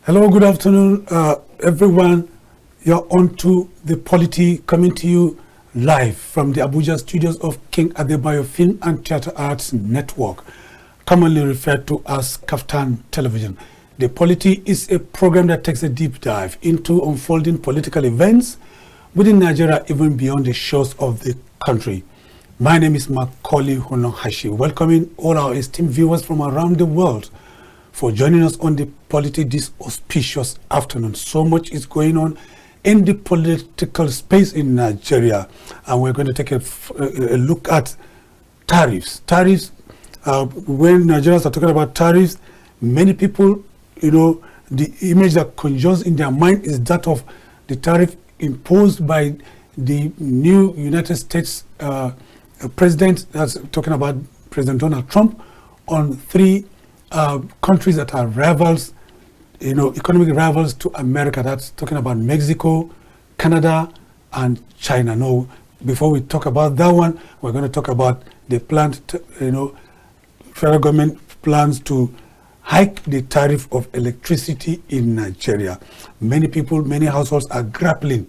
Hello, good afternoon, everyone. You're on to the Polity, coming to you live from the Abuja studios of King Adebayo Film and Theatre Arts Network, commonly referred to as KAFTAN Television. The Polity is a program that takes a deep dive into unfolding political events within Nigeria, even beyond the shores of the country. My name is Macauley Hunohashi, welcoming all our esteemed viewers from around the world for joining us on the Polity this auspicious afternoon. So much is going on in the political space in Nigeria, and we're going to take a look at tariffs. Tariffs, when Nigerians are talking about tariffs, many people, the image that conjures in their mind is that of the tariff imposed by the new United States president, that's talking about President Donald Trump, on three countries that are rivals, economic rivals to America. That's talking about Mexico, Canada, and China. No, before we talk about that one, we're going to talk about the plan, federal government plans to hike the tariff of electricity in Nigeria. Many people, many households are grappling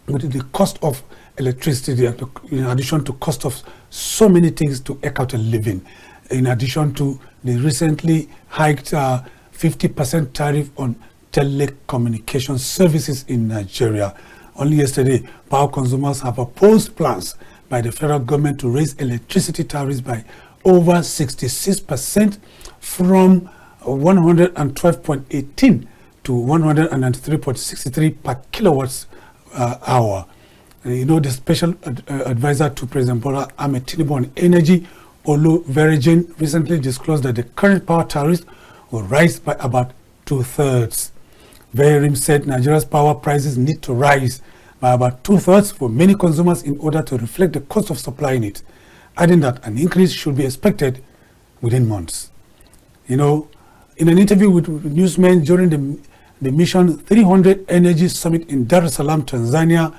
with the cost of electricity, in addition to cost of so many things to eke out a living. In addition to the recently hiked 50% tariff on telecommunication services in Nigeria. Only yesterday, power consumers have opposed plans by the federal government to raise electricity tariffs by over 66% from 112.18 to 103.63 per kilowatts hour. The special advisor to President Bola Ahmed Tinubu on energy, Olu Verejen, recently disclosed that the current power tariffs will rise by about 2/3. Verejem said Nigeria's power prices need to rise by about 2/3 for many consumers in order to reflect the cost of supplying it, adding that an increase should be expected within months. In an interview with newsmen during the Mission 300 Energy Summit in Dar es Salaam, Tanzania,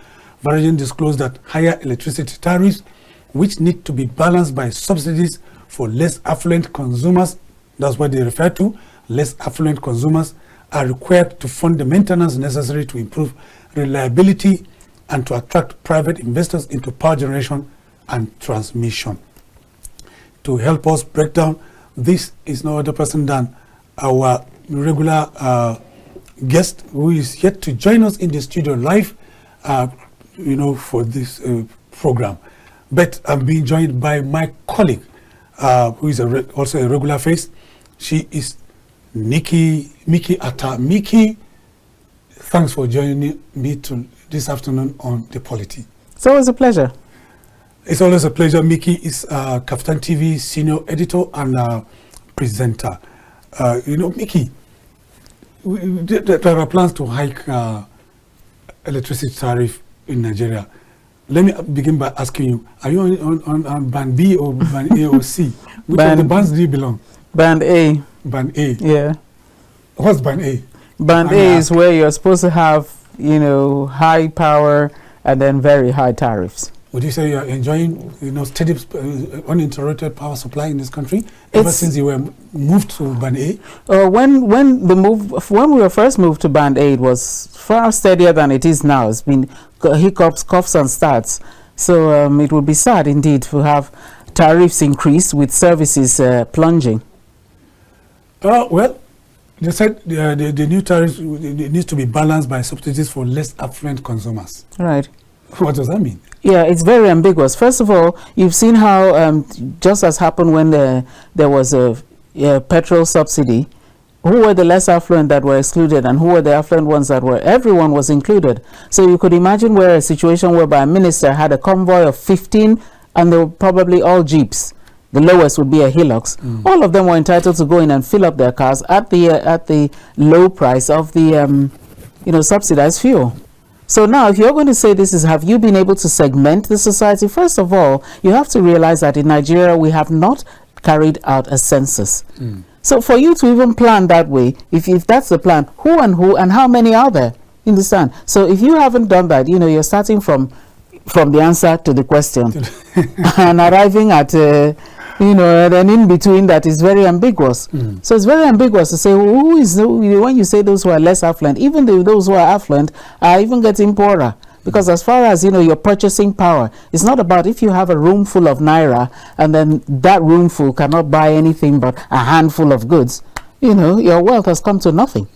Verejem disclosed that higher electricity tariffs, which need to be balanced by subsidies for less affluent consumers, that's what they refer to, less affluent consumers, are required to fund the maintenance necessary to improve reliability and to attract private investors into power generation and transmission. To help us break down, this is no other person than our regular guest, who is yet to join us in the studio live, for this program. But I'm being joined by my colleague, who is also a regular face. She is Mikki Attah. Mikki, thanks for joining me this afternoon on the Polity. It's always a pleasure. It's always a pleasure. Mikki is KAFTANTV senior editor and presenter. Mikki, there are plans to hike electricity tariff in Nigeria. Let me begin by asking you, are you on band B or band A or C? Which of the bands do you belong? Band A. Band A? Yeah. What's band A? Band A is where you're supposed to have, high power and then very high tariffs. Would you say you're enjoying, steady, uninterrupted power supply in this country ever since you were moved to band A? When we were first moved to band A, it was far steadier than it is now. It's been hiccups, coughs, and starts. So it would be sad indeed to have tariffs increase with services plunging. Well, they said the new tariffs needs to be balanced by subsidies for less affluent consumers. Right. What does that mean? Yeah, it's very ambiguous. First of all, you've seen how, just as happened when there was a petrol subsidy, who were the less affluent that were excluded and who were the affluent ones that were, everyone was included. So you could imagine where a situation whereby a minister had a convoy of 15 and they were probably all Jeeps. The lowest would be a Hilux. All of them were entitled to go in and fill up their cars at the low price of the, subsidized fuel. So now, if you're going to say this is, have you been able to segment the society? First of all, you have to realize that in Nigeria, we have not carried out a census. So for you to even plan that way, if that's the plan, who and how many are there? You understand? So if you haven't done that, you're starting from the answer to the question and arriving at you know, and then in between that is very ambiguous. So it's very ambiguous to say who is when you say those who are less affluent, even those who are affluent are even getting poorer. Because as far as, you know, your purchasing power, it's not about if you have a room full of naira and then that room full cannot buy anything but a handful of goods. You know, your wealth has come to nothing.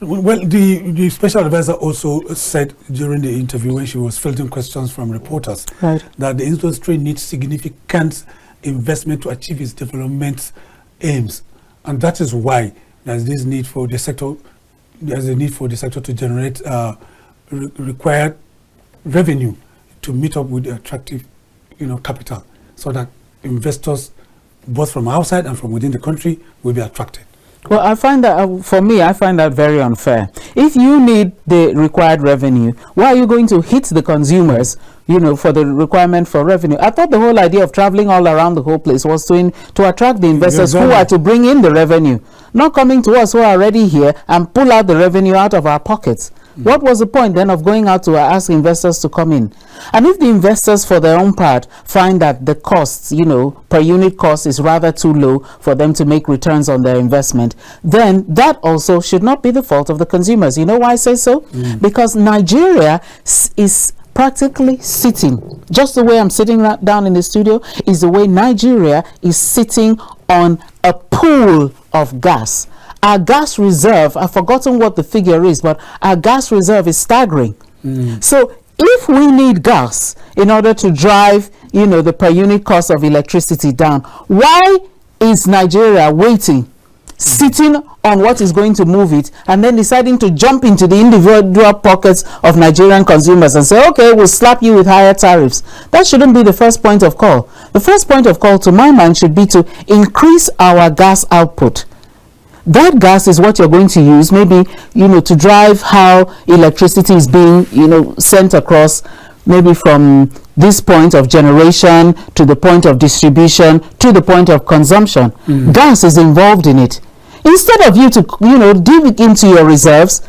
Well, the special advisor also said during the interview when she was fielding questions from reporters that the industry needs significant investment to achieve its development aims. And that is why there's this need for the sector, there's a need for the sector to generate required revenue to meet up with the attractive, you know, capital, so that investors both from outside and from within the country will be attracted. Well, I find that, for me, I find that very unfair. If you need the required revenue, why are you going to hit the consumers, you know, for the requirement for revenue? I thought the whole idea of traveling all around the whole place was to attract the investors who are to bring in the revenue, not coming to us who are already here and pull out the revenue out of our pockets. What was the point then of going out to ask investors to come in? And if the investors for their own part find that the costs, you know, per unit cost is rather too low for them to make returns on their investment, then that also should not be the fault of the consumers. You know why I say so? Because Nigeria is practically sitting, just the way I'm sitting right down in the studio, is the way Nigeria is sitting on a pool of gas. Our gas reserve, I've forgotten what the figure is, but our gas reserve is staggering. So if we need gas in order to drive, you know, the per unit cost of electricity down, why is Nigeria waiting, sitting on what is going to move it, and then deciding to jump into the individual pockets of Nigerian consumers and say, okay, we'll slap you with higher tariffs? That shouldn't be the first point of call. The first point of call, to my mind, should be to increase our gas output. That gas is what you're going to use, maybe, you know, to drive how electricity is being, you know, sent across, maybe from this point of generation to the point of distribution to the point of consumption. Gas is involved in it. Instead of you to, you know, dig into your reserves,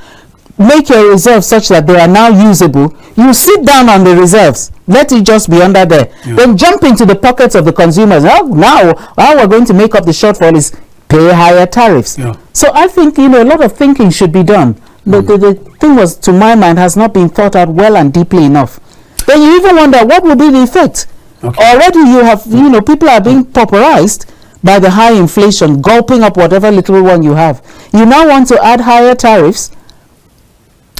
make your reserves such that they are now usable, you sit down on the reserves, let it just be under there. Then jump into the pockets of the consumers. Oh, now, how we're going to make up the shortfall is pay higher tariffs. So I think, you know, a lot of thinking should be done. The thing was, to my mind, has not been thought out well and deeply enough. Then you even wonder what will be the effect. Already you have, you know, people are being pauperized by the high inflation, gulping up whatever little one you have. You now want to add higher tariffs.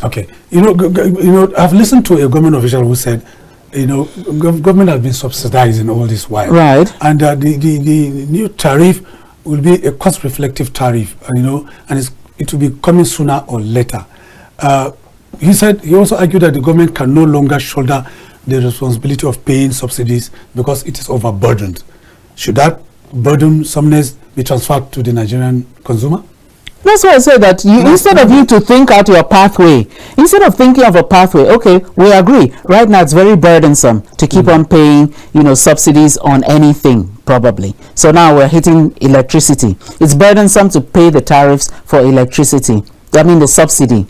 Okay, you know, I've listened to a government official who said, you know, government has been subsidizing all this while, and the new tariff will be a cost-reflective tariff, you know, and it will be coming sooner or later. He also argued that the government can no longer shoulder the responsibility of paying subsidies because it is overburdened. Should that burdensomeness be transferred to the Nigerian consumer? That's why I say that instead of you to think out your pathway, instead of thinking of a pathway, okay, we agree. Right now it's very burdensome to keep on paying, you know, subsidies on anything, probably. So now we're hitting electricity. It's burdensome to pay the tariffs for electricity. I mean the subsidy.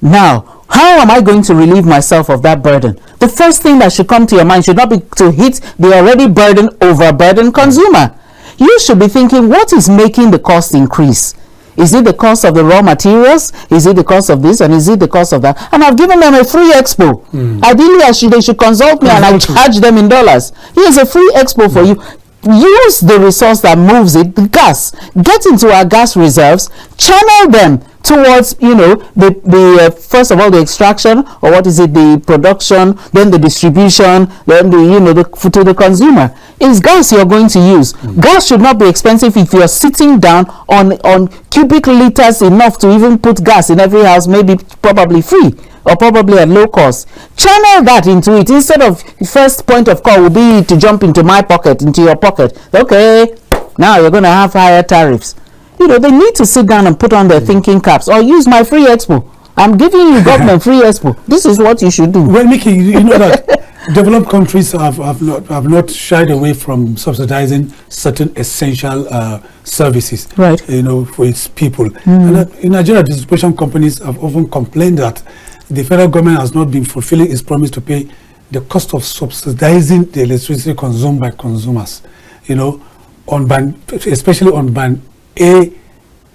Now, how am I going to relieve myself of that burden? The first thing that should come to your mind should not be to hit the already overburdened consumer. You should be thinking, what is making the cost increase? Is it the cost of the raw materials? Is it the cost of this? And is it the cost of that? And I've given them a free expo. Ideally, they should consult me and I'll charge them in dollars. Here's a free expo for you. Use the resource that moves it, the gas. Get into our gas reserves, channel them towards, you know, the first of all, the extraction, or what is it, the production, then the distribution, then the, you know, to the consumer. It's gas you're going to use. Gas should not be expensive if you're sitting down on cubic liters enough to even put gas in every house, maybe probably free or probably at low cost. Channel that into it. Instead of the first point of call will be to jump into my pocket, into your pocket. Okay, now you're going to have higher tariffs. You know, they need to sit down and put on their thinking caps, or use my free expo. I'm giving you government free expo. This is what you should do. Well, Mikki, you know that developed countries have not shied away from subsidizing certain essential services, you know, for its people. And in Nigeria, distribution companies have often complained that the federal government has not been fulfilling its promise to pay the cost of subsidizing the electricity consumed by consumers. you know, on band, especially on band A,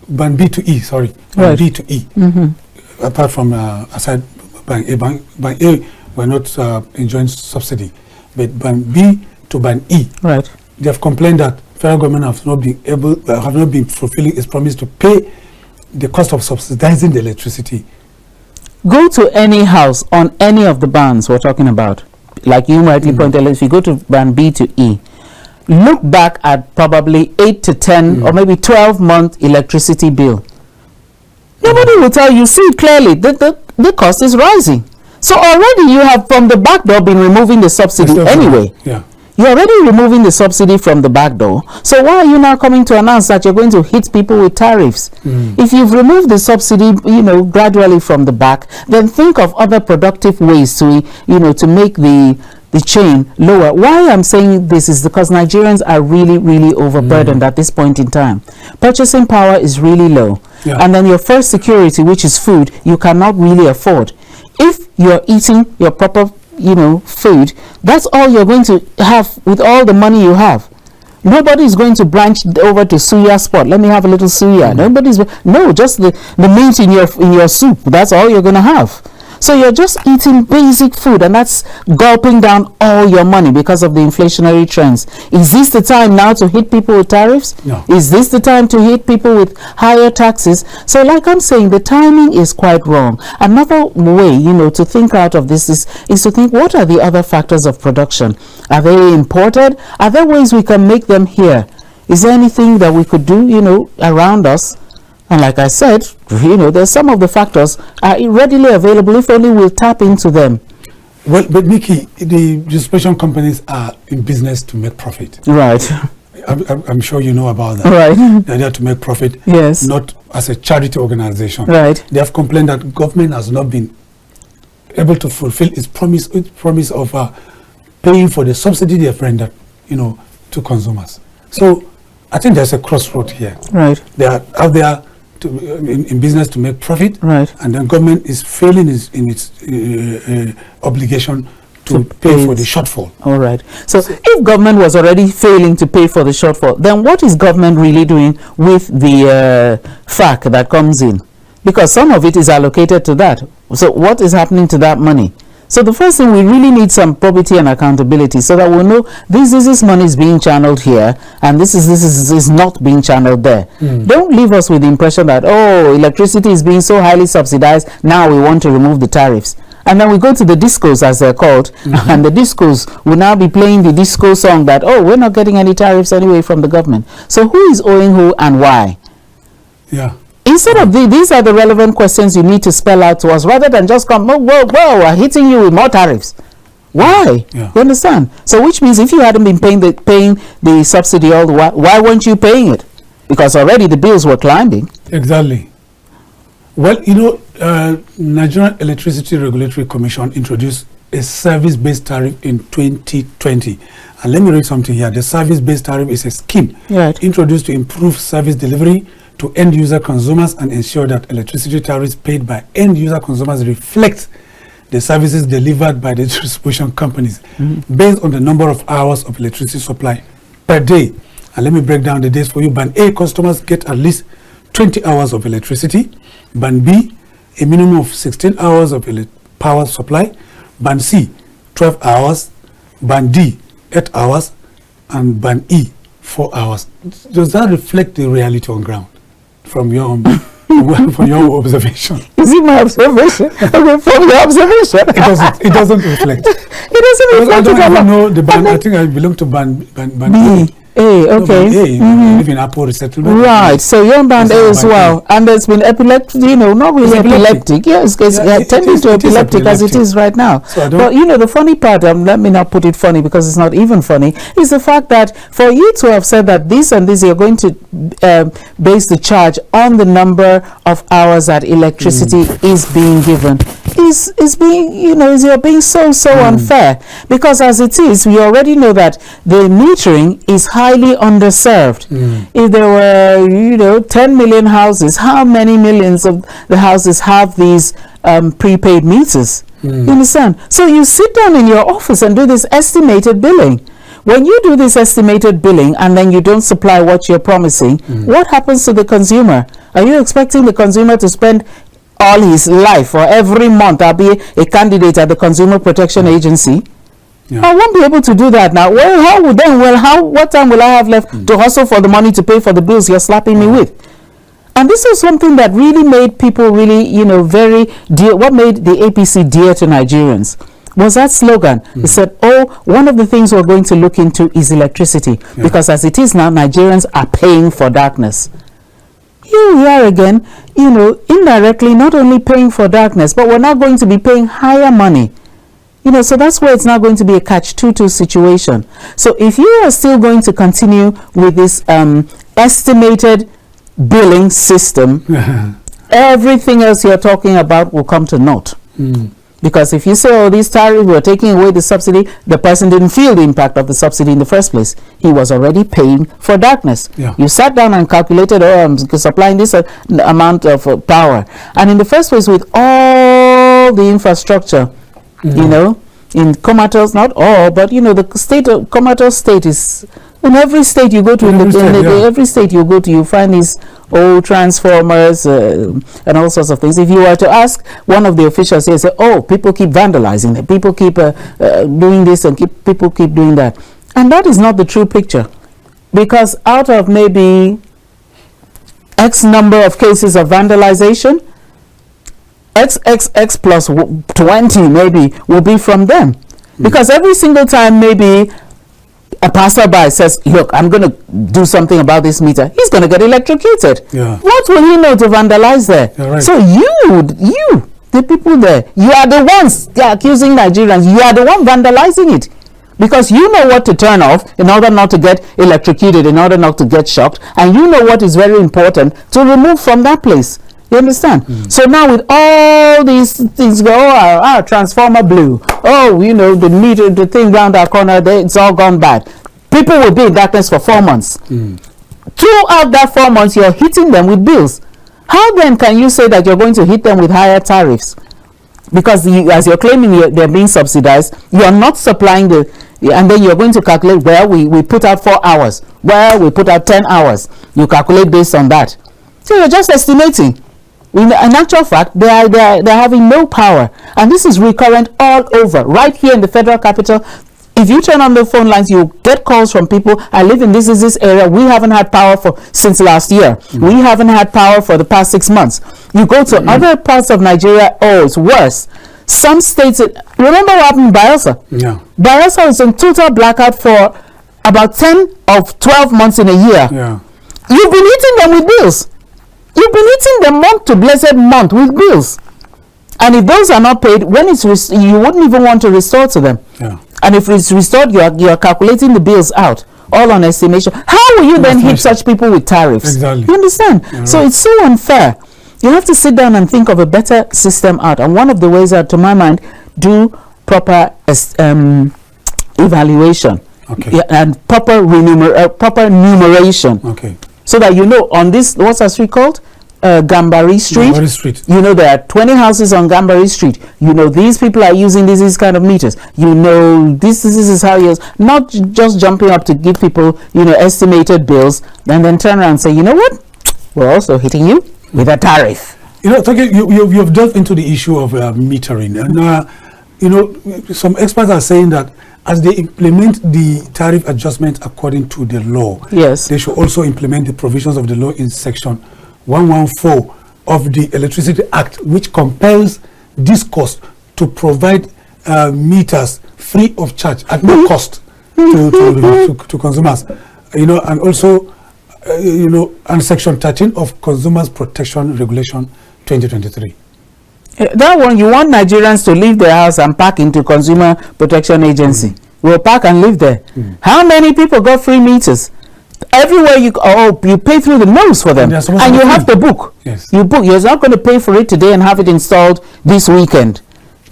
band B to E, sorry, band B to E. Apart from aside band A, band A, we're not enjoying subsidy, but band B to band E, right, they have complained that federal government have not been fulfilling its promise to pay the cost of subsidizing the electricity. Go to any house on any of the bands we're talking about, like you rightly pointed out. If you go to band B to E, look back at probably 8 to 10 or maybe 12-month electricity bill. Nobody will tell you, see clearly that the cost is rising. So already you have from the back door been removing the subsidy anyway. Yeah. You're already removing the subsidy from the back door. So why are you now coming to announce that you're going to hit people with tariffs? If you've removed the subsidy, you know, gradually from the back, then think of other productive ways to, you know, to make the chain lower. Why I'm saying this is because Nigerians are really, really overburdened at this point in time. Purchasing power is really low. Yeah. And then your first security, which is food, you cannot really afford. If you're eating your proper, you know, food, that's all you're going to have with all the money you have. Nobody is going to branch over to suya spot. Let me have a little suya. No, just the meat in your soup. That's all you're going to have. So you're just eating basic food, and that's gulping down all your money because of the inflationary trends. Is this the time now to hit people with tariffs? No. Is this the time to hit people with higher taxes? So like I'm saying, the timing is quite wrong. Another way, you know, to think out of this is to think, what are the other factors of production? Are they imported? Are there ways we can make them here? Is there anything that we could do, you know, around us? And like I said, you know, there's some of the factors are readily available if only we'll tap into them. Well, but Mikki, the distribution companies are in business to make profit. Right. I'm sure you know about that. Right. They're there to make profit, yes, not as a charity organization. Right. They have complained that government has not been able to fulfill its promise of paying for the subsidy they have rendered, you know, to consumers. So I think there's a crossroad here. Right. They are out there in business to make profit, right, and then government is failing in its obligation to pay for the shortfall. All right. So if government was already failing to pay for the shortfall, then what is government really doing with the FAC that comes in? Because some of it is allocated to that. So what is happening to that money? So the first thing, we really need some probity and accountability so that we'll know this money is being channeled here and this is not being channeled there. Don't leave us with the impression that, oh, electricity is being so highly subsidized, now we want to remove the tariffs. And then we go to the discos, as they're called, and the discos will now be playing the disco song that, oh, we're not getting any tariffs anyway from the government. So who is owing who and why? Yeah. Instead of these are the relevant questions you need to spell out to us, rather than just come, whoa, we're hitting you with more tariffs. Why? Yeah. You understand? So which means if you hadn't been paying the subsidy all the while, why weren't you paying it? Because already the bills were climbing. Exactly. Well, you know, Nigerian Electricity Regulatory Commission introduced a service-based tariff in 2020. And let me read something here. The service-based tariff is a scheme introduced to improve service delivery to end-user consumers and ensure that electricity tariffs paid by end-user consumers reflect the services delivered by the distribution companies based on the number of hours of electricity supply per day. And let me break down the days for you. Band A customers get at least 20 hours of electricity. Band B, a minimum of 16 hours of power supply. Band C, 12 hours. Band D, 8 hours. And Band E, 4 hours. Does that reflect the reality on ground? From your from your observation. Is it my observation? Okay, from your observation. It doesn't reflect. It doesn't reflect. I don't even know the band. I think I belong to band B. A, okay. I live in Apple Resettlement. Right, so you're on band A as well. And there's been epileptic, you know, not really epileptic. Yes, it's tending to epileptic as it is right now. So but, you know, the funny part, let me not put it funny because it's not even funny, is the fact that for you to have said that this and this, you're going to base the charge on the number of hours that electricity is being given. Is being, you know, you're being so unfair, because as it is, we already know that the metering is highly underserved. If there were, you know, 10 million houses, how many millions of the houses have these prepaid meters? You understand? So you sit down in your office and do this estimated billing. when you do this estimated billing and then you don't supply what you're promising, what happens to the consumer? Are you expecting the consumer to spend all his life or every month I'll be a candidate at the Consumer Protection Agency? I won't be able to do that now. Well, how would then? Well, what time will I have left to hustle for the money to pay for the bills you're slapping me with? And this is something that really made people really, very dear. What made the APC dear to Nigerians was that slogan. It said, one of the things we're going to look into is electricity, because as it is now, Nigerians are paying for darkness. Here we are again, indirectly not only paying for darkness, but we're now going to be paying higher money. So that's where it's now going to be a catch-22 situation. So if you are still going to continue with this estimated billing system, everything else you're talking about will come to naught. Because if you say, these tariffs were taking away the subsidy, the person didn't feel the impact of the subsidy in the first place. He was already paying for darkness. You sat down and calculated, I'm supplying this amount of power. And in the first place, with all the infrastructure, in comatose, not all, but the state of comatose state is in every state you go to. Every state you go to, you find these old transformers and all sorts of things. If you were to ask one of the officials here, say, people keep vandalizing it, people keep doing this and people keep doing that, and that is not the true picture, because out of maybe X number of cases of vandalization, X plus 20 maybe will be from them. Because every single time maybe a passerby says, look, I'm going to do something about this meter, he's going to get electrocuted. What will he know to vandalize there? So you, the people there, you are the ones accusing Nigerians. You are the one vandalizing it. Because you know what to turn off in order not to get electrocuted, in order not to get shocked. And you know what is very important to remove from that place. You understand? So now with all these things go, our transformer blew. The meter, the thing round our corner, it's all gone bad. People will be in darkness for 4 months. Throughout that 4 months, you're hitting them with bills. How then can you say that you're going to hit them with higher tariffs? Because as you're claiming they're being subsidized, you're not supplying and then you're going to calculate, we put out 4 hours. We put out 10 hours. You calculate based on that. So you're just estimating. In actual fact, they're having no power, and this is recurrent all over. Right here in the Federal Capital, if you turn on the phone lines, you get calls from people. I live in this area. We haven't had power since last year. We haven't had power for the past 6 months. You go to other parts of Nigeria, it's worse. Some states, remember what happened in Bayelsa? Bayelsa was in total blackout for about 10 of 12 months in a year. You've been hitting them with bills. You've been hitting them month to blessed month with bills. And if those are not paid, when it's you wouldn't even want to restore to them. And if it's restored, you're calculating the bills out, all on estimation. How will you then hit such people with tariffs? You understand? So it's so unfair. You have to sit down and think of a better system out. And one of the ways are, to my mind, do proper evaluation and proper numeration. So that on this, what's our street called? Gambari Street. There are 20 houses on Gambari Street. These people are using these kind of meters. This is how you're not just jumping up to give people, estimated bills, and then turn around and say, what? We're also hitting you with a tariff. You've delved into the issue of metering. And, some experts are saying that as they implement the tariff adjustment according to the law, they should also implement the provisions of the law in section 114 of the Electricity Act, which compels this cost to provide meters free of charge at no cost to consumers. And also, and section 13 of Consumers Protection Regulation 2023. That one, you want Nigerians to leave their house and park into Consumer Protection Agency. We'll park and live there. How many people got free meters? Everywhere you pay through the nose for them, and you have to book. You book. You're not going to pay for it today and have it installed this weekend.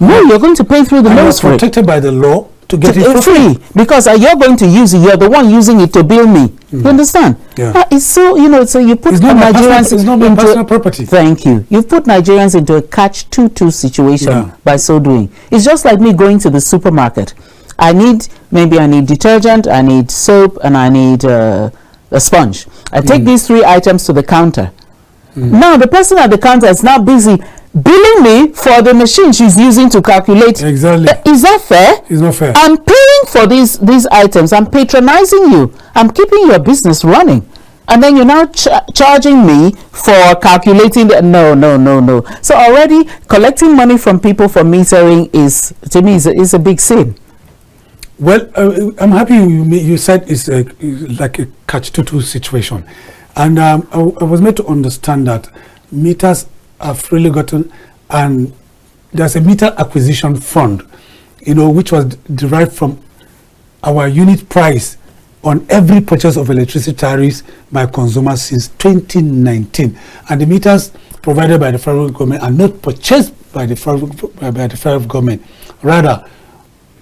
No, you're going to pay through the nose for it. Protected by the law to get it for free, because you're going to use it. You're the one using it to bill me. You understand? It's so so you put Nigerians into personal property. Thank you. You've put Nigerians into a catch-22 situation by so doing. It's just like me going to the supermarket Maybe I need detergent, I need soap, and I need a sponge. I take these 3 items to the counter. Now the person at the counter is now busy billing me for the machine she's using to calculate. Exactly. Is that fair? It's not fair. I'm paying for these items. I'm patronizing you. I'm keeping your business running. And then you're now charging me for calculating the no. So already collecting money from people for metering is, to me, is a big sin. Well, I'm happy you said it's like a catch-22 situation. And I was made to understand that meters are freely gotten, and there's a meter acquisition fund, which was derived from our unit price on every purchase of electricity tariffs by consumers since 2019. And the meters provided by the federal government are not purchased by the federal government. Rather,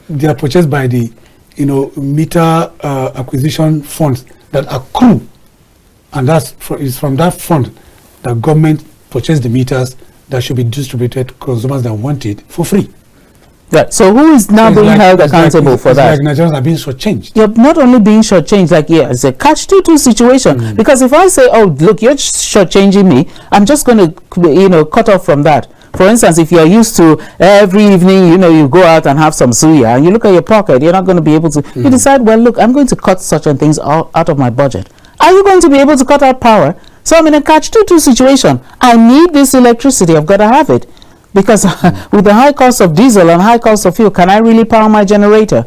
they are purchased by the meter acquisition funds that accrue. And it's from that fund that government purchased the meters that should be distributed to consumers that want it for free. Right. So who is now being held accountable for that? Like Nigerians are being shortchanged. You're not only being shortchanged, it's a catch-22 situation. Because if I say, oh, look, you're shortchanging me, I'm just going to, cut off from that. For instance, if you're used to every evening, you go out and have some suya, and you look at your pocket, you're not going to be able to. You decide, well, look, I'm going to cut certain things out of my budget. Are you going to be able to cut out power? So I'm in a catch-22 situation. I need this electricity. I've got to have it. Because with the high cost of diesel and high cost of fuel, can I really power my generator?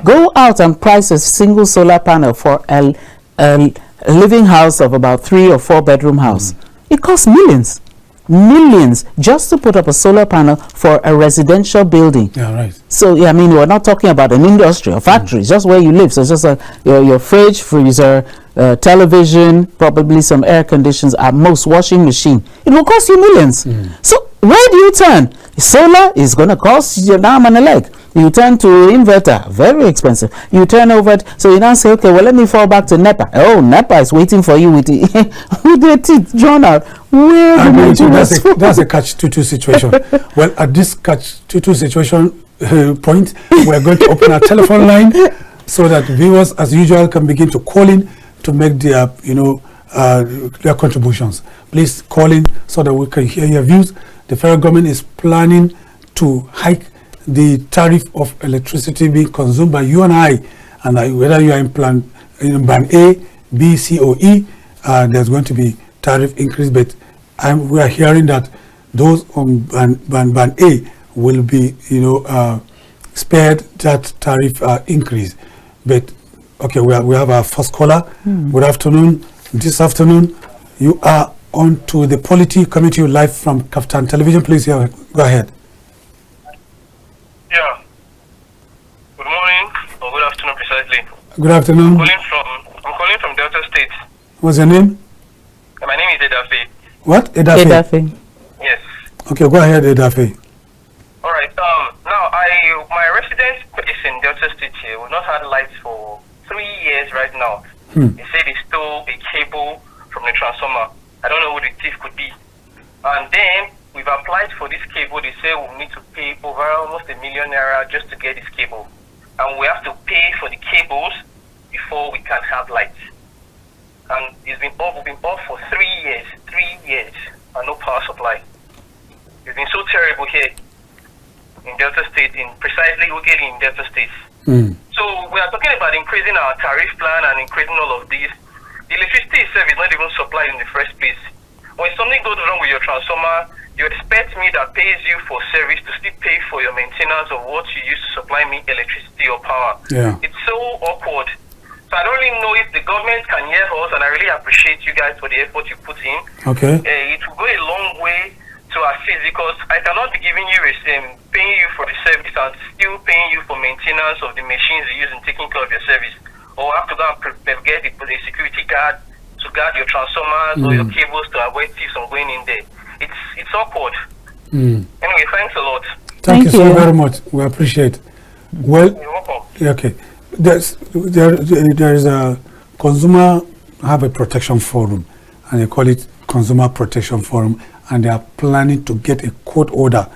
Go out and price a single solar panel for a living house of about 3 or 4 bedroom house. It costs millions just to put up a solar panel for a residential building. Yeah, right. So we're not talking about an industry or factory. It's just where you live. So it's just your fridge, freezer, television, probably some air conditions, at most washing machine. It will cost you millions. So where do you turn? Solar is going to cost you an arm and a leg. You turn to inverter, very expensive. You turn over so you now say, okay, well, let me fall back to NEPA. Oh, NEPA is waiting for you with their teeth drawn out. That's a catch-22 situation. Well, at this catch-22 situation point, we're going to open our telephone line so that viewers, as usual, can begin to call in to make their, their contributions. Please call in so that we can hear your views. The federal government is planning to hike the tariff of electricity being consumed by you and I, and whether you are in band A, B, C, or E, there's going to be tariff increase. But we are hearing that those on band A will be, spared that tariff increase. But okay, we have our first caller. Good afternoon. This afternoon, you are on to the Polity coming to you live from KAFTAN television. Please go ahead. Yeah. Good morning or good afternoon precisely. Good afternoon. I'm calling from Delta State. What's your name? My name is Edafe. What? Edafe? Yes. Okay, go ahead, Edafe. All right. Now my residence is in Delta State here. We've not had lights for 3 years right now. They say they stole a cable from the transformer. I don't know who the thief could be. And then we've applied for this cable. They say we need to pay over almost ₦1 million just to get this cable. And we have to pay for the cables before we can have lights. And we've been off for 3 years. 3 years and no power supply. It's been so terrible here in Delta State, precisely Ugeli in Delta State. So we are talking about increasing our tariff plan and increasing all of these. The electricity itself is not even supplied in the first place. When something goes wrong with your transformer, you expect me that pays you for service to still pay for your maintenance of what you use to supply me electricity or power. Yeah. It's so awkward. So I don't really know if the government can hear us, and I really appreciate you guys for the effort you put in. Okay. It will go a long way to assist, because I cannot be giving you paying you for the service and still paying you for maintenance of the machines you use in taking care of your service. Or have to go and get the security guard to guard your transformers or your cables to avoid thieves from going in there. It's awkward. Anyway, thanks a lot. Thank you so very much. We appreciate. Well, you're welcome. Okay. There is a consumer have a protection forum, and they call it Consumer Protection Forum, and they are planning to get a court order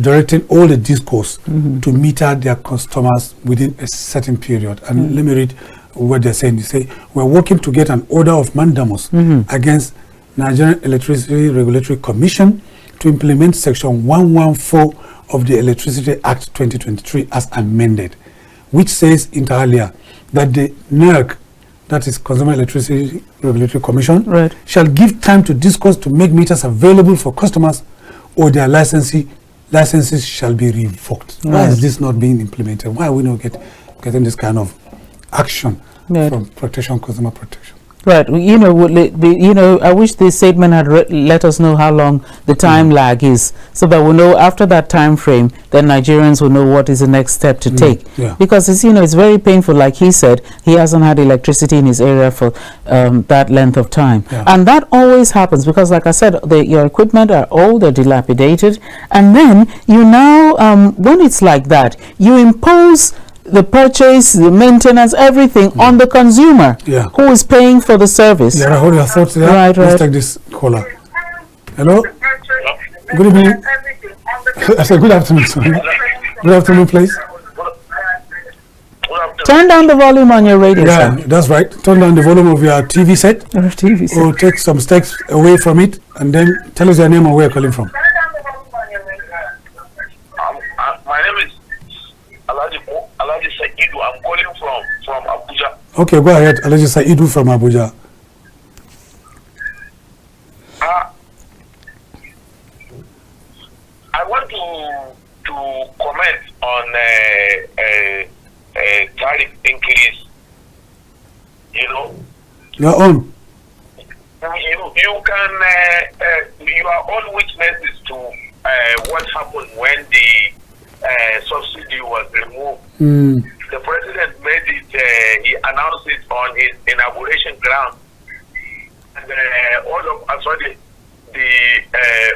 directing all the discos to meter their customers within a certain period. And let me read what they're saying. They say, we're working to get an order of mandamus against Nigerian Electricity Regulatory Commission to implement Section 114 of the Electricity Act 2023 as amended, which says inter alia that the NERC, that is Consumer Electricity Regulatory Commission, shall give time to discos to make meters available for customers, or their licenses shall be revoked. Why is this not being implemented? Why are we not getting this kind of action from consumer protection? Right. I wish the statement had let us know how long the time lag is, so that we know after that time frame, then Nigerians will know what is the next step to take. Because it's very painful. Like he said, he hasn't had electricity in his area for that length of time, and that always happens because, like I said, your equipment are old, they're dilapidated, and then you now when it's like that, you impose the purchase, the maintenance, everything on the consumer who is paying for the service. Yeah, hold your thoughts there. Let's take this caller. Hello? Good evening. I said good afternoon, sorry. Good afternoon, please. Turn down the volume on your radio set. Yeah, that's right. Turn down the volume of your TV set. Or take some steps away from it and then tell us your name and where you're calling from. My name is Alhaji Saidu. I'm calling from Abuja. Okay, go ahead. Alhaji Saidu from Abuja. I want to comment on tariff increase. You're on. You can you are all witnesses to what happened when the subsidy was removed. The president made it, he announced it on his inauguration ground. And all of a sudden, the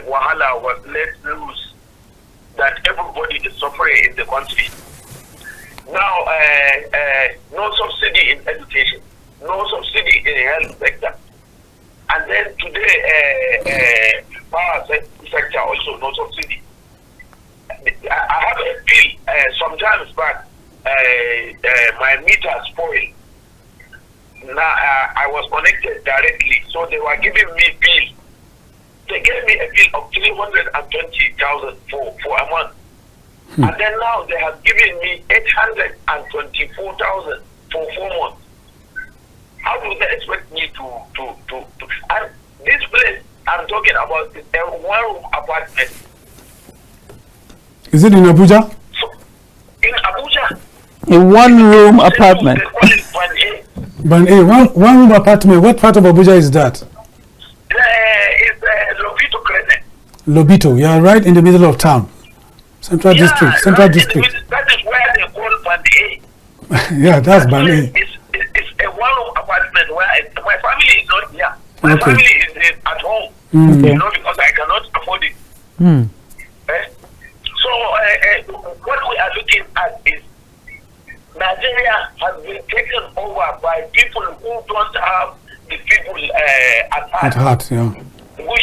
wahala was let loose that everybody is suffering in the country. Now, no subsidy in education, no subsidy in the health sector. And then today, power sector also no subsidy. I have a bill sometimes back. My meter spoiled. Now I was connected directly, so they were giving me bill. They gave me a bill of 320,000 for a month, and then now they have given me 824,000 for 4 months. How do they expect me to? And this place I'm talking about is a one-room apartment. Is it in Abuja? So, in Abuja. A one-room apartment. Ban A, one-room apartment. What part of Abuja is that? It's Lobito Crescent. Lobito, you are right in the middle of town. Central District. Central District. That is where they call Ban A. Yeah, that's Ban A. It's a one-room apartment where my family is not here. My family is at home. Because I cannot afford it. So what we are looking at is Nigeria has been taken over by people who don't have the people at heart. At heart, yeah. We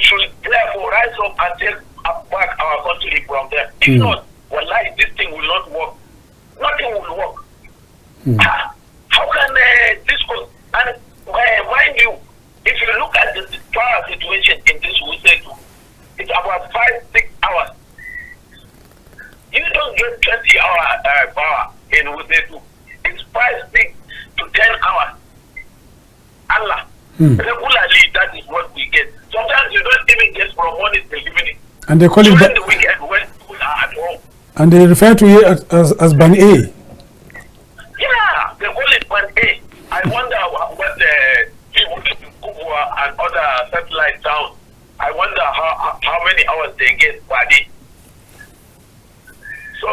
should therefore rise up and take back our country from them. If not, wallahi, this thing will not work. Nothing will work. How can this go? And mind you, if you look at the power situation in this Wusetu, it's about 5-6 hours. You don't get 20-hour power in Wusetu. It's 5-6 to 10 hours. Allah. Regularly, that is what we get. Sometimes you don't even get from morning till evening. And they call it the weekend when people are at home. And they refer to it as Ban A. Yeah, they call it Ban A. I wonder what the people in Kubwa and other satellite towns, I wonder how many hours they get per day. So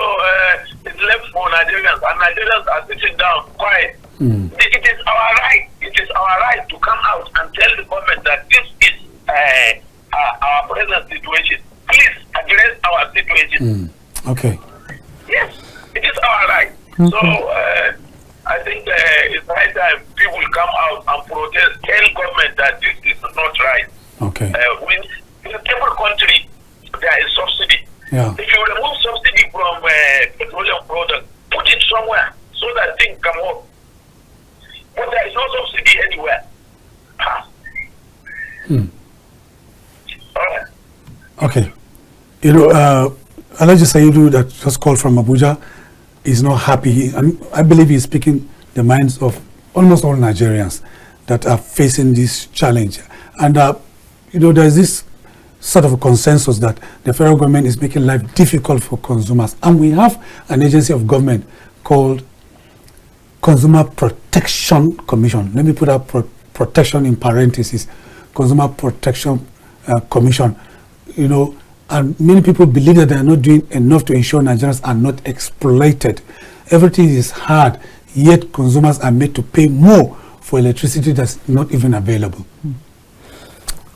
it's left for Nigerians, and Nigerians are sitting down quiet. It is our right. It is our right to come out and tell the government that this is our present situation. Please address our situation. Okay. Yes, it is our right. So I think it's high time people come out and protest, tell government that this is not right. Okay. The Yeah. If you remove subsidy from petroleum products, put it somewhere so that things can work. But there is no subsidy anywhere. All right. Okay. You know, Alhaji Saidu that just called from Abuja is not happy. And I believe he's speaking the minds of almost all Nigerians that are facing this challenge. And, you know, there's this sort of a consensus that the federal government is making life difficult for consumers. And we have an agency of government called Consumer Protection Commission. Let me put up protection in parentheses. Consumer Protection Commission. You know, and many people believe that they are not doing enough to ensure Nigerians are not exploited. Everything is hard, yet consumers are made to pay more for electricity that's not even available.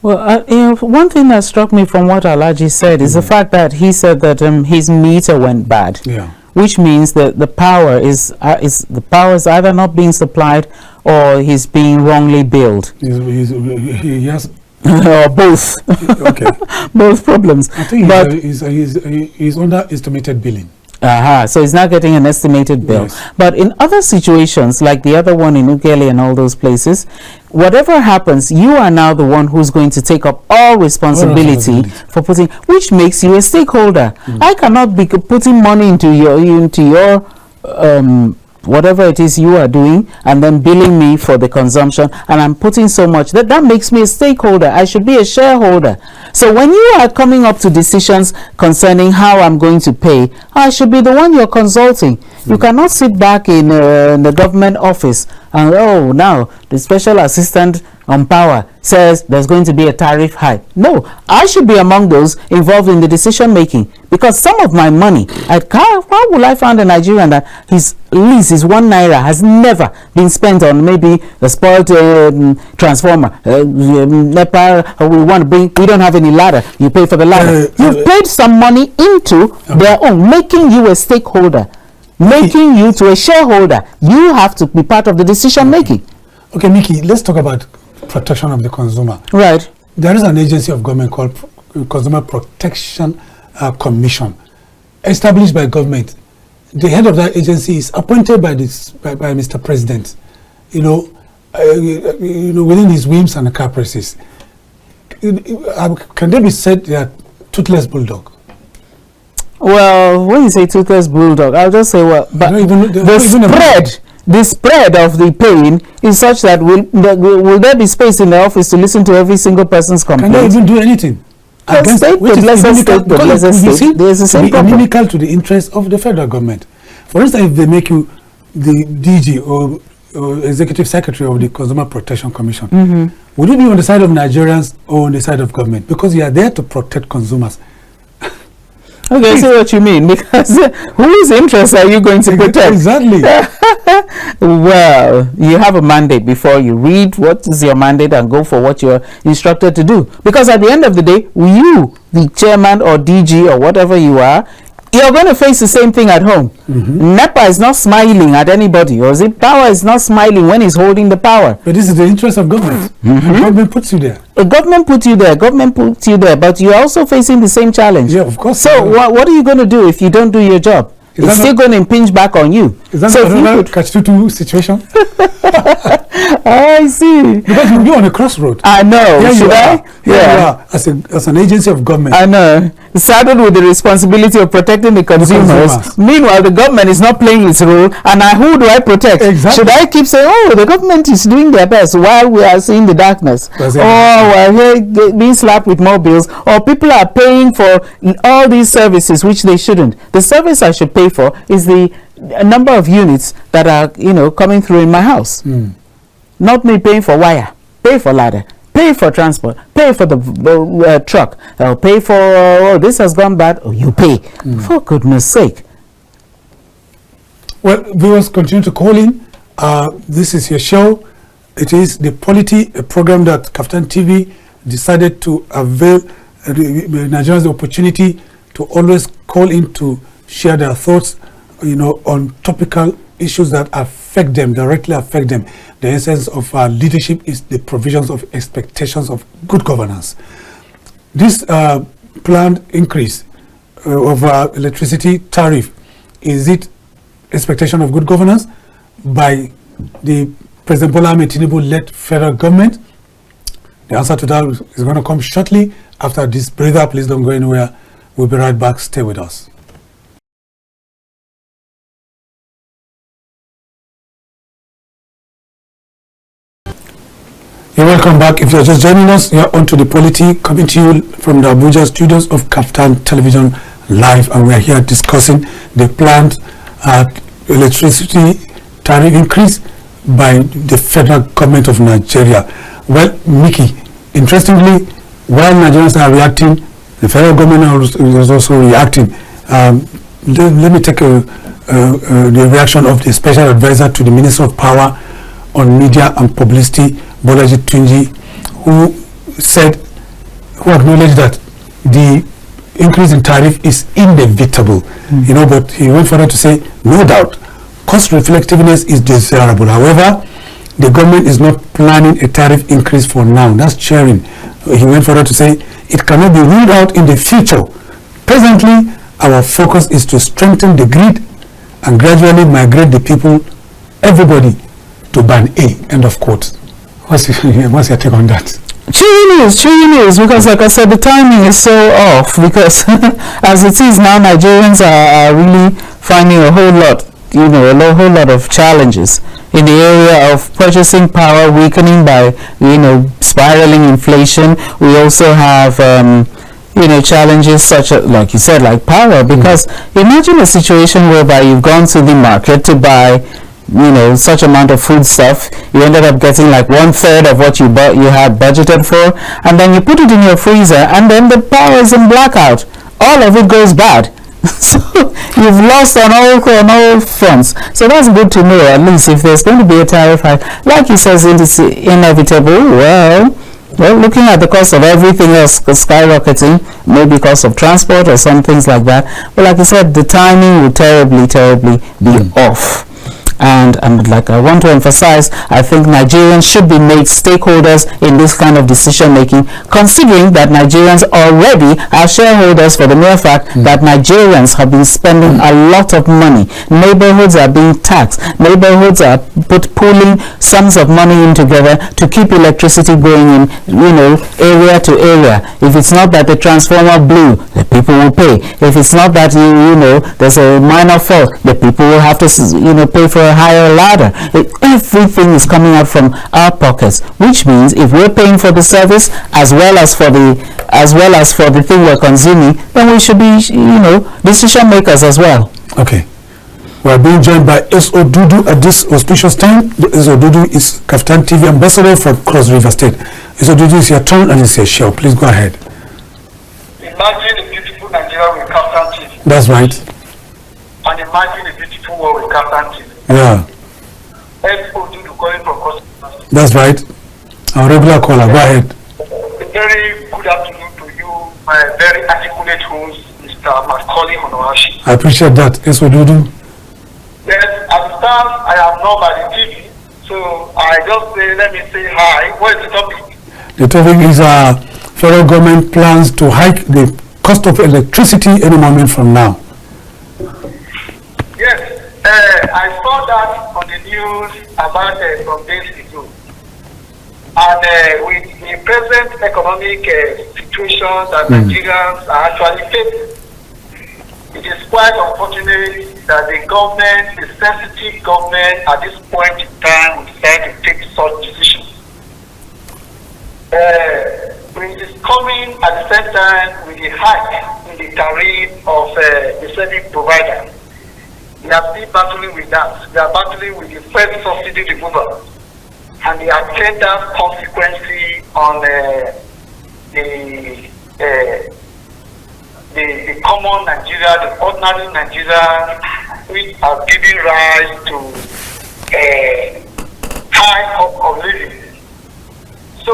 Well, you know, one thing that struck me from what Alhaji said is the fact that he said that his meter went bad. Yeah. Which means that the power is either not being supplied or he's being wrongly billed. He has or both. Okay. Both problems. I think he's underestimated billing. So he's not getting an estimated bill. Yes. But in other situations, like the other one in Ughelli and all those places, whatever happens, you are now the one who's going to take up all responsibility for putting, which makes you a stakeholder. I cannot be putting money into your whatever it is you are doing and then billing me for the consumption, and I'm putting so much that makes me a stakeholder. I should be a shareholder. So when you are coming up to decisions concerning how I'm going to pay, I should be the one you're consulting. You cannot sit back in the government office and, oh, now the special assistant on power says there's going to be a tariff hike. No, I should be among those involved in the decision making, because some of my money, how will I find a Nigerian that his lease, his 1 naira, has never been spent on maybe a spoiled transformer, NEPA, we don't have any ladder, you pay for the ladder. You've paid some money into their own, making you a stakeholder, making you to a shareholder. You have to be part of the decision making. Okay, Mikki, let's talk about protection of the consumer. Right. There is an agency of government called Consumer Protection Commission, established by government. The head of that agency is appointed by Mr. President, within his whims and caprices. Can they be said they are toothless bulldog? Well, when you say toothless bulldog, I'll just say, well, but the spread of the pain is such that will there be space in the office to listen to every single person's complaint? Can they even do anything? Against there's the same problem. Inimical to the interests of the federal government. For instance, if they make you the DG or executive secretary of the Consumer Protection Commission, would you be on the side of Nigerians or on the side of government? Because you are there to protect consumers. Okay, I see what you mean, because whose interests are you going to protect? Exactly. Well, you have a mandate before you read what is your mandate and go for what you're instructed to do. Because at the end of the day, you, the chairman or DG or whatever you are, you're going to face the same thing at home. NEPA is not smiling at anybody, or is it power is not smiling when he's holding the power. But this is the interest of government. Government puts you there. The government put you there. Government puts you there, but you're also facing the same challenge. Yeah, of course. So what are you going to do if you don't do your job? It's still going to impinge back on you. Is that another catch-22 situation? I see. Because you'll be on a crossroad. I know. Here Should I? Yeah. As an agency of government. I know. Saddled with the responsibility of protecting the consumers. Meanwhile, the government is not playing its role. And who do I protect? Exactly. Should I keep saying, oh, the government is doing their best while we are seeing the darkness? Or we're being slapped with more bills? Or people are paying for all these services which they shouldn't. The service I should pay for is the number of units that are coming through in my house. Not me paying for wire, pay for ladder, pay for transport, pay for the truck, pay for this has gone bad. Oh, you pay. For goodness sake. Well, viewers, continue to call in. This is your show. It is the Polity, a program that KAFTANTV decided to avail Nigerians the opportunity to always call in to share their thoughts, on topical issues that affect them, directly affect them. The essence of our leadership is the provisions of expectations of good governance. This planned increase of electricity tariff, is it expectation of good governance by the President Bola Ahmed Tinubu-led federal government? The answer to that is going to come shortly after this breather. Please don't go anywhere. We'll be right back. Stay with us. You're welcome back. If you're just joining us, you're on to the Polity, coming to you from the Abuja studios of KAFTAN Television Live, and we're here discussing the planned electricity tariff increase by the federal government of Nigeria. Well, Mikki, interestingly, while Nigerians are reacting, the federal government is also reacting. Let me take the reaction of the special advisor to the Minister of Power on Media and Publicity, Bolaji Tunji, who acknowledged that the increase in tariff is inevitable. You know, but he went further to say, no doubt, cost reflectiveness is desirable. However, the government is not planning a tariff increase for now. That's cheering. He went further to say, it cannot be ruled out in the future. Presently, our focus is to strengthen the grid and gradually migrate the people, everybody, to band A. End of quote. What's your take on that? True news, because like I said, the timing is so off, because as it is now, Nigerians are really finding a whole lot, a whole lot of challenges in the area of purchasing power weakening by, spiraling inflation. We also have, challenges such as, like you said, like power, because imagine a situation whereby you've gone to the market to buy such amount of food stuff, you ended up getting like 1/3 of what you had budgeted for, and then you put it in your freezer, and then the power is in blackout. All of it goes bad. So you've lost on all fronts. So that's good to know, at least if there's going to be a tariff hike, like he says, it's inevitable. Well, looking at the cost of everything else skyrocketing, maybe cost of transport or some things like that. But like I said, the timing will terribly be off. And like I want to emphasize, I think Nigerians should be made stakeholders in this kind of decision making, considering that Nigerians already are shareholders for the mere fact that Nigerians have been spending a lot of money. Neighborhoods are being taxed. Neighborhoods are pooling sums of money in together to keep electricity going in, area to area. If it's not that the transformer blew, the people will pay. If it's not that there's a minor fault, the people will have to pay for a higher ladder. Everything is coming out from our pockets, which means if we're paying for the service as well as for the thing we're consuming, then we should be decision makers as well. Okay, we are being joined by S.O. Dudu at this auspicious time. S.O. Dudu is KAFTANTV ambassador from Cross River State. S.O. Dudu, it's your turn and it's your show. Please go ahead. Imagine a beautiful Nigeria with KAFTANTV. That's right. And imagine a beautiful world with KAFTANTV. Yeah. S.O. Dudu calling from Cross River State. That's right. Our regular caller. Go ahead. A very good afternoon to you, my very articulate host, Mr. Macauley Hunohashi. I appreciate that. S.O. Dudu. Yes, at the time I am not by the TV, so I just say, let me say hi. What is the topic? The topic is federal government plans to hike the cost of electricity any moment from now. Yes, I saw that on the news about some days ago. And with the present economic situation that Nigerians are actually facing, it is quite unfortunate that the government, the sensitive government at this point in time, will decide to take such decisions. It is coming at the same time with the hike in the tariff of the service provider. We are still battling with that. We are battling with the first subsidy removal and the attendant consequences on the common Nigeria, the ordinary Nigeria, which are giving rise to high cost of living. So,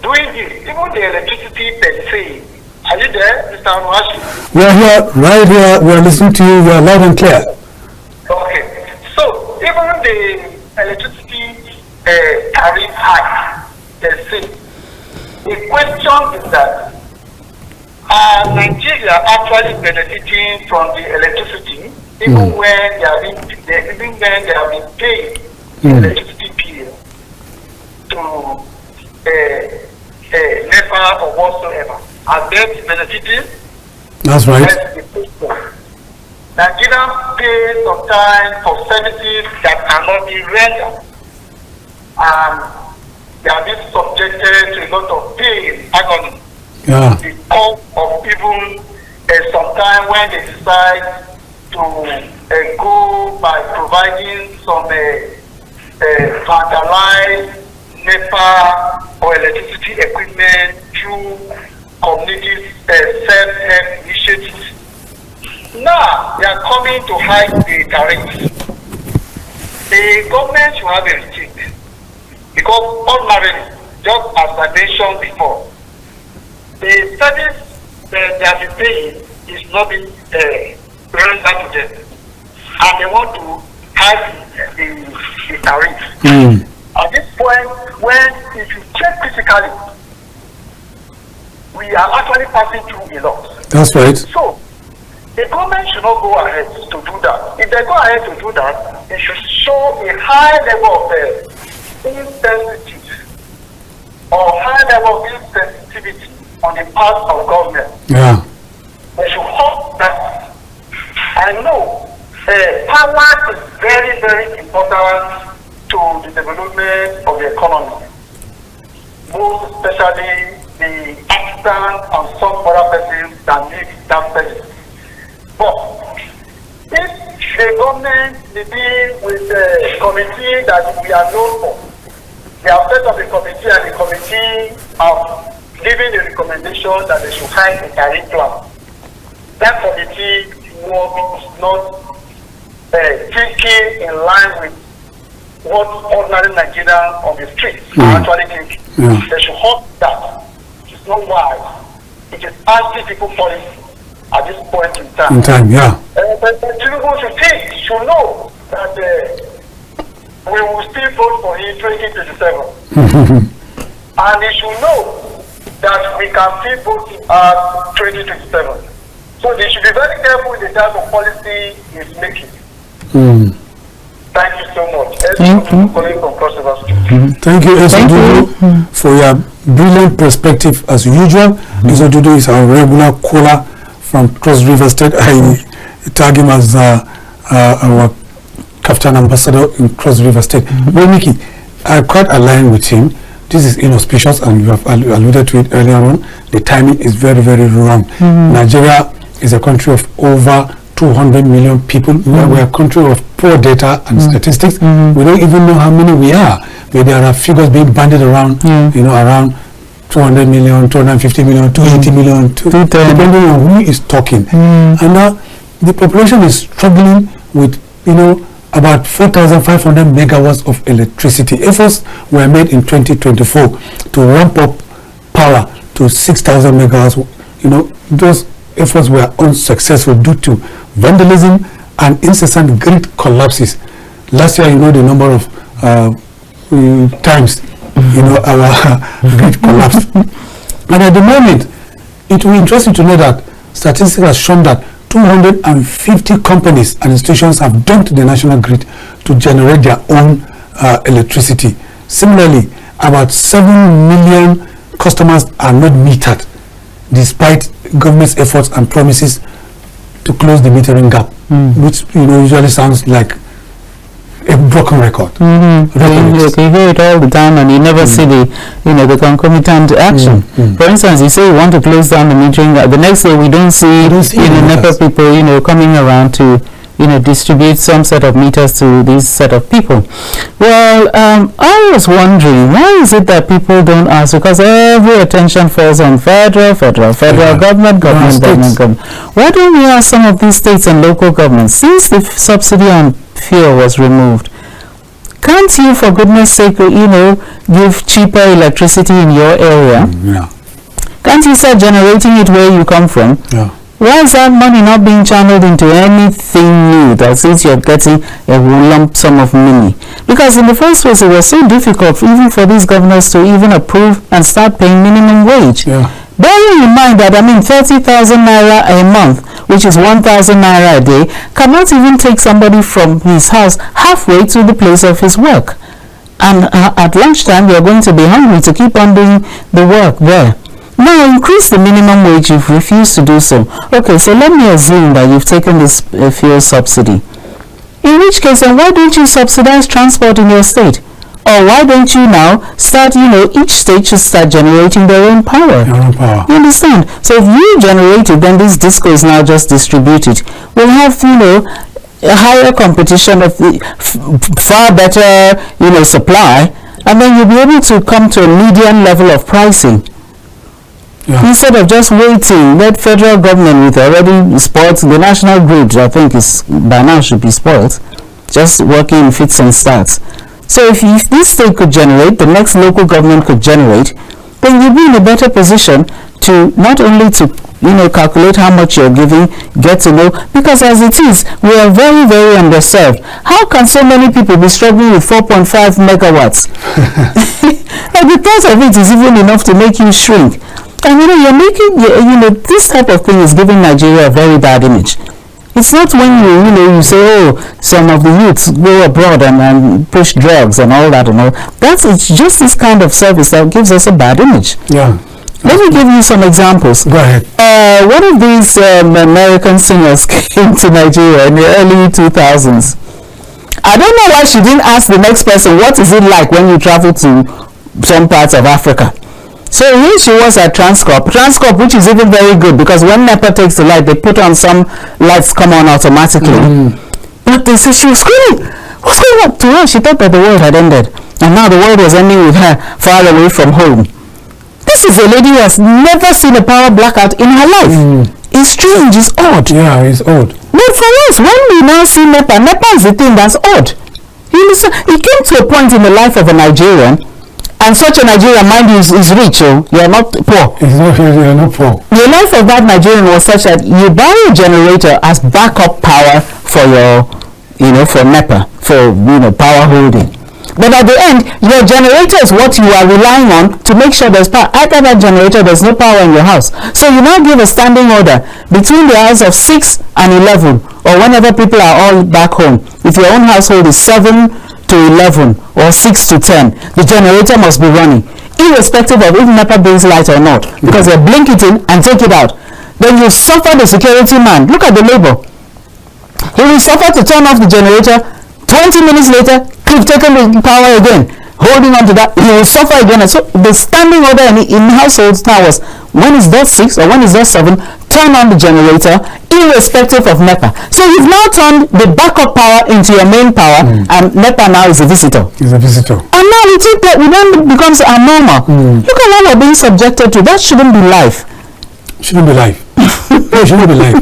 doing this, even the electricity per se, are you there, Mr. Hunohashi? We are here, right here. We are listening to you. We are loud and clear. Okay. So, even the electricity tariff hike per se, the question is that Nigeria actually benefiting from the electricity, even when they have been paying electricity bill to NEPA or whatsoever. Are they benefiting? That's right. Nigerians pay sometimes for services that cannot be rendered, and they are being subjected to a lot of pain, agony. Yeah. Because of even sometimes when they decide to go by providing some vandalized NEPA or electricity equipment through community self-help initiatives. Now they are coming to hike the tariffs. The government should have a retreat, because ordinarily, just as I mentioned before, the service that they have been paying is not being rendered to them, and they want to hike the tariff. At this point, when if you check critically, we are actually passing through a lot. That's right. So the government should not go ahead to do that. If they go ahead to do that, they should show a high level of insensitivity or high level of insensitivity on the part of government. Yeah. They should hope that. I know power is very, very important to the development of the economy, most especially the artisans and some other persons that need that service. But if the government may be with a committee that we are known for, they have set up a committee and the committee have given a recommendation that they should hire a tariff plan. That committee was not thinking in line with what ordinary Nigerians on the streets are actually thinking. They should hope that it's not wise. It is anti-people policy at this point in time. But Tinubu should know that we will still vote for him 2027. And he should know that we can still vote at 2027. So they should be very careful with the type of policy he's making. Thank you so much. Thank you, Esodudu, for your brilliant perspective as usual. Esodudu is our regular caller from Cross River State. I tag him as our KAFTAN ambassador in Cross River State. Well, Mikki, I quite align with him. This is inauspicious, and you have alluded to it earlier on. The timing is very, very wrong. Nigeria is a country of over 200 million people. We're a country of poor data and statistics. We don't even know how many we are. But there are figures being bandied around, around 200 million, 250 million, 280 million, depending on who is talking. And now the population is struggling with, about 4,500 megawatts of electricity. Efforts were made in 2024 to ramp up power to 6,000 megawatts. Those efforts were unsuccessful due to vandalism and incessant grid collapses. Last year, the number of times our grid collapsed. And at the moment, it will be interesting to know that statistics have shown that 250 companies and institutions have dumped the national grid to generate their own electricity. Similarly, about 7 million customers are not metered, despite government's efforts and promises to close the metering gap, which usually sounds like a broken record. You hear it all the time, and you never see the the concomitant action. For instance, you say you want to close down the metering gap. The next day, we don't see NEPA people coming around to distribute some set of meters to this set of people. Well, I was wondering, why is it that people don't ask? Because every attention falls on federal government. Why don't we ask some of these states and local governments, since the subsidy on fuel was removed? Can't you, for goodness sake, give cheaper electricity in your area? Can't you start generating it where you come from? Why is that money not being channeled into anything new, that since you're getting a lump sum of money? Because in the first place, it was so difficult even for these governors to even approve and start paying minimum wage. Bearing in mind that, 30,000 naira a month, which is 1,000 naira a day, cannot even take somebody from his house halfway to the place of his work. And at lunchtime, you're going to be hungry to keep on doing the work there. Now, increase the minimum wage. You've refused to do so. Okay, so let me assume that you've taken this fuel subsidy. In which case, then why don't you subsidize transport in your state? Or why don't you now start, each state should start generating their own power. You understand? So if you generate it, then this disco is now just distributed. We'll have, a higher competition of the far better, supply, and then you'll be able to come to a median level of pricing. Yeah. Instead of just waiting, let federal government with already spoiled, the national grid, I think, is by now should be spoiled, just working in fits and starts. So if this state could generate, the next local government could generate, then you'll be in a better position to not only to calculate how much you're giving, get to know, because as it is, we are very, very underserved. How can so many people be struggling with 4.5 megawatts? And the thought of it is even enough to make you shrink. And you're making, this type of thing is giving Nigeria a very bad image. It's not when you say, oh, some of the youths go abroad and push drugs and all that and all. It's just this kind of service that gives us a bad image. Yeah. Let me give you some examples. Go ahead. One of these American singers came to Nigeria in the early 2000s. I don't know why she didn't ask the next person, what is it like when you travel to some parts of Africa? So here she was at Transcorp, which is even very good because when NEPA takes the light, they put on some lights come on automatically. But they said she was screaming. What's going on? To her, she thought that the world had ended. And now the world was ending with her far away from home. This is a lady who has never seen a power blackout in her life. It's strange, it's odd. Yeah, it's odd. But for us, when we now see NEPA is the thing that's odd. You understand? It came to a point in the life of a Nigerian, and such a Nigerian, mind you, is rich, you're not poor. You're not poor. The life of that Nigerian was such that you buy a generator as backup power for your, for NEPA, for, power holding. But at the end, your generator is what you are relying on to make sure there's power. After that generator, there's no power in your house. So you now give a standing order between the hours of 6 and 11, or whenever people are all back home. If your own household is 7 to 11 or 6 to 10, the generator must be running, irrespective of if NEPA brings light or not, because they blink it in and take it out. Then you suffer the security man. Look at the labor. He will suffer to turn off the generator. 20 minutes later, he's taken the power again, holding on to that. He will suffer again. And so the standing order in households now was, when is that 6 or when is that 7, turn on the generator, irrespective of NEPA. So you've now turned the backup power into your main power, and NEPA now is a visitor. He's a visitor. And now we think that it then becomes abnormal. Look at what we're being subjected to. That shouldn't be life. Shouldn't be life. No, it shouldn't be life.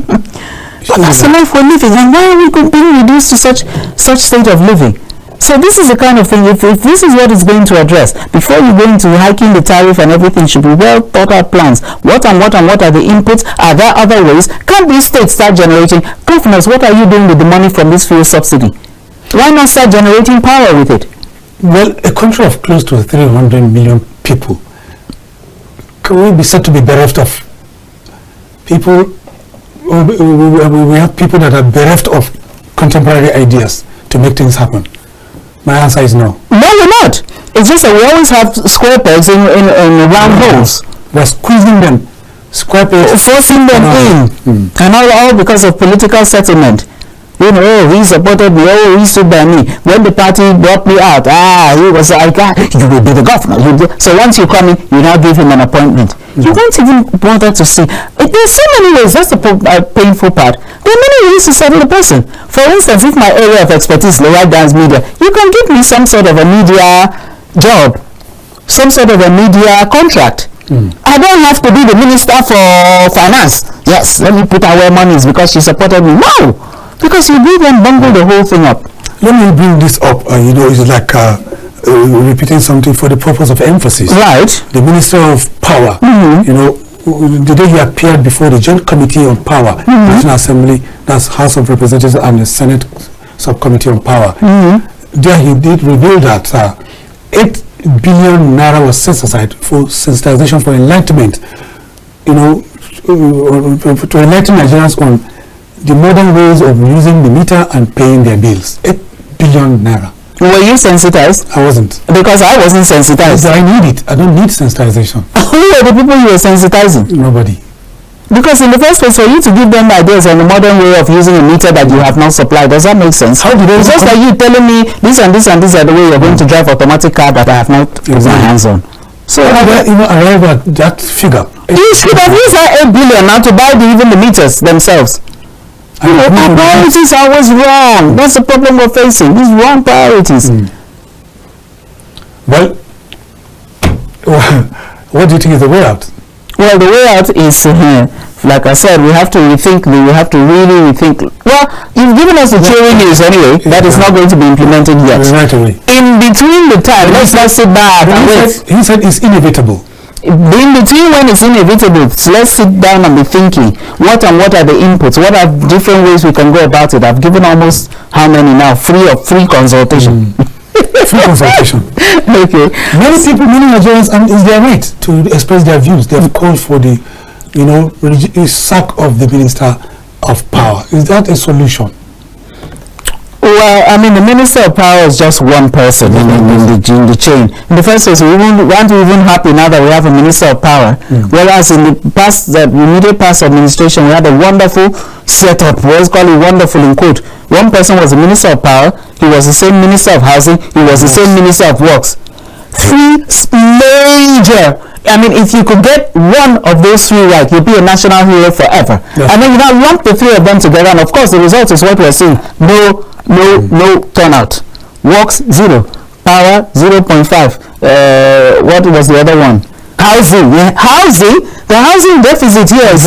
But that's the life we're living, and why are we being reduced to such state of living? So this is the kind of thing, if this is what it's going to address, before you go into hiking the tariff and everything, should be well thought out plans. What are the inputs? Are there other ways? Can't these states start generating? Governors, what are you doing with the money from this fuel subsidy? Why not start generating power with it? Well, a country of close to 300 million people, can we be said to be bereft of people? We have people that are bereft of contemporary ideas to make things happen. My answer is no. No, we're not. It's just that we always have square pegs in round holes. We're squeezing them, square pegs, forcing them in, and all because of political settlement. He supported me, he stood by me. When the party brought me out, he was like, you will be the governor. So once you come in, you now give him an appointment. You don't even bother to see. There's so many ways, that's the painful part. There are many ways to settle the person. For instance, if my area of expertise is the right dance media, you can give me some sort of a media job, some sort of a media contract. I don't have to be the minister for finance. Yes, let me put away monies because she supported me. No! Because you do then bungle the whole thing up. Let me bring this up. It's like repeating something for the purpose of emphasis. Right. The Minister of Power, the day he appeared before the Joint Committee on Power, National Assembly, that's House of Representatives and the Senate Subcommittee on Power, there he did reveal that 8 billion naira was set aside for sensitization for enlightenment to enlighten Nigerians on the modern ways of using the meter and paying their bills. 8 billion naira. Were you sensitized? I wasn't. Because I wasn't sensitized. I need it. I don't need sensitization. Who were the people you were sensitizing? Nobody. Because in the first place, for you to give them ideas on the modern way of using a meter that you have not supplied, does that make sense? How did it's just like you telling me this and this and this are the way you're going to drive automatic car that I have not put my hands on. So how did I arrive at that figure? You should have used that 8 billion now to buy even the meters themselves. Our priorities are always wrong. That's the problem we're facing. These wrong priorities. Well, what do you think is the way out? Well, the way out is, like I said, we have to rethink. We have to really rethink. Well, you've given us the theory news anyway. That is not going to be implemented yet. Right away. In between the time, let's not sit back and wait. He said it's inevitable. In between when it's inevitable, let's sit down and be thinking, what are the inputs? What are different ways we can go about it? I've given almost how many now? Free consultation. Free consultation. Okay. Many Nigerians, and it's their right to express their views. They have called for the, sack of the Minister of Power. Is that a solution? Well, I mean, the Minister of Power is just one person in the chain. In the first place, we aren't even happy now that we have a Minister of Power. Whereas in the immediate past administration, we had a wonderful setup. Let's call it wonderful in quote. One person was the Minister of Power. He was the same Minister of Housing. He was the same Minister of Works. Three major. I mean, if you could get one of those three right, you'd be a national hero forever. Yes. And then you now lump the three of them together, and of course, the result is what we're seeing. No turnout. Works 0. Power 0.5. What was the other one? Housing. Yeah. Housing. The housing deficit here is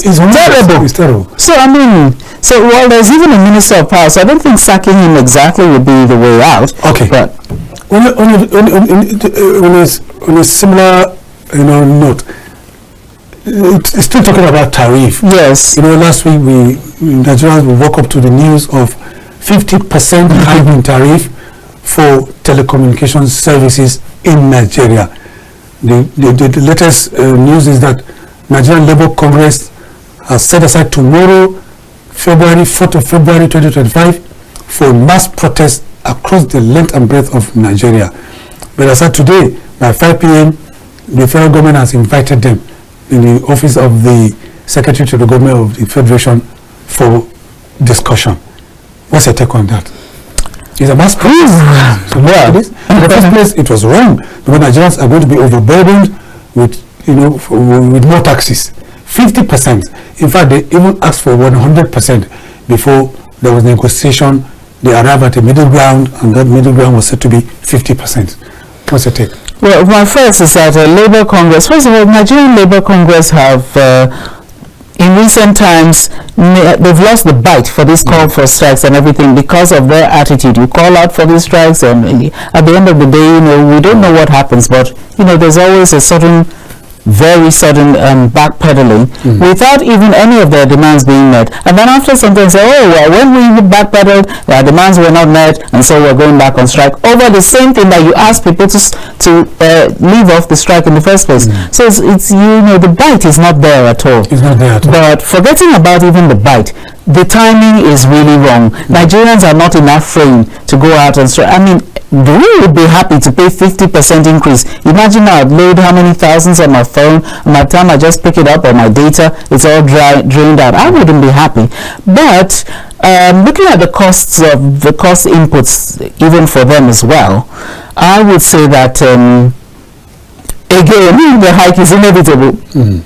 terrible. It's terrible. So I mean, there's even a Minister of Power. So I don't think sacking him exactly would be the way out. Okay. But on a similar note, it's still talking about tariff. Yes. Last week Nigerians woke up to the news of 50% hike in tariff for telecommunication services in Nigeria. The latest news is that Nigerian Labour Congress has set aside tomorrow, 4th of February 2025, for mass protests across the length and breadth of Nigeria. But as of today, by 5 p.m., the federal government has invited them in the office of the Secretary to the Government of the Federation for discussion. What's your take on that? It's a mass protest. So in the first place, it was wrong because Nigerians are going to be overburdened with more taxes. 50%. In fact, they even asked for 100% before there was negotiation. They arrived at a middle ground, and that middle ground was said to be 50%. What's your take? Well, my first is that Labour Congress, first of all, Nigerian Labour Congress have, in recent times, they've lost the bite for this call for strikes and everything because of their attitude. You call out for these strikes, and at the end of the day, we don't know what happens, but, there's always a very sudden backpedaling without even any of their demands being met. And then after something say, when we backpedaled, our demands were not met, and so we're going back on strike over the same thing that you asked people to leave off the strike in the first place. So it's the bite is not there at all. It's not there at all. But forgetting about even the bite, the timing is really wrong. Nigerians are not in that frame to go out and strike. I mean, we would be happy to pay 50% increase. Imagine now I'd load how many thousands on my phone, and by the time I just pick it up on my data, it's all drained out. I wouldn't be happy. But looking at the cost inputs, even for them as well, I would say that again, the hike is inevitable.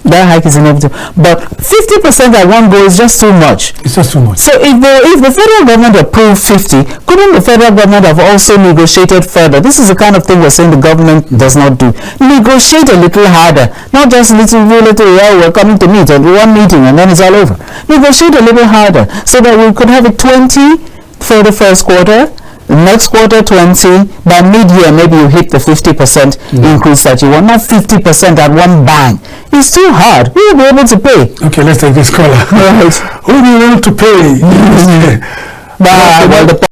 That hike is inevitable. But 50% at one go is just too much. It's just too much. So if the federal government approved 50, couldn't the federal government have also negotiated further? This is the kind of thing we're saying the government does not do. Negotiate a little harder. Not just little, we're coming to meet at one meeting and then it's all over. Negotiate a little harder so that we could have it 20 for the first quarter, next quarter 20, by mid-year maybe you hit the 50% increase that you want, not 50% at one bang. It's too hard. Who will be able to pay? Okay, let's take this caller. Right. Who will be able to pay? Well, the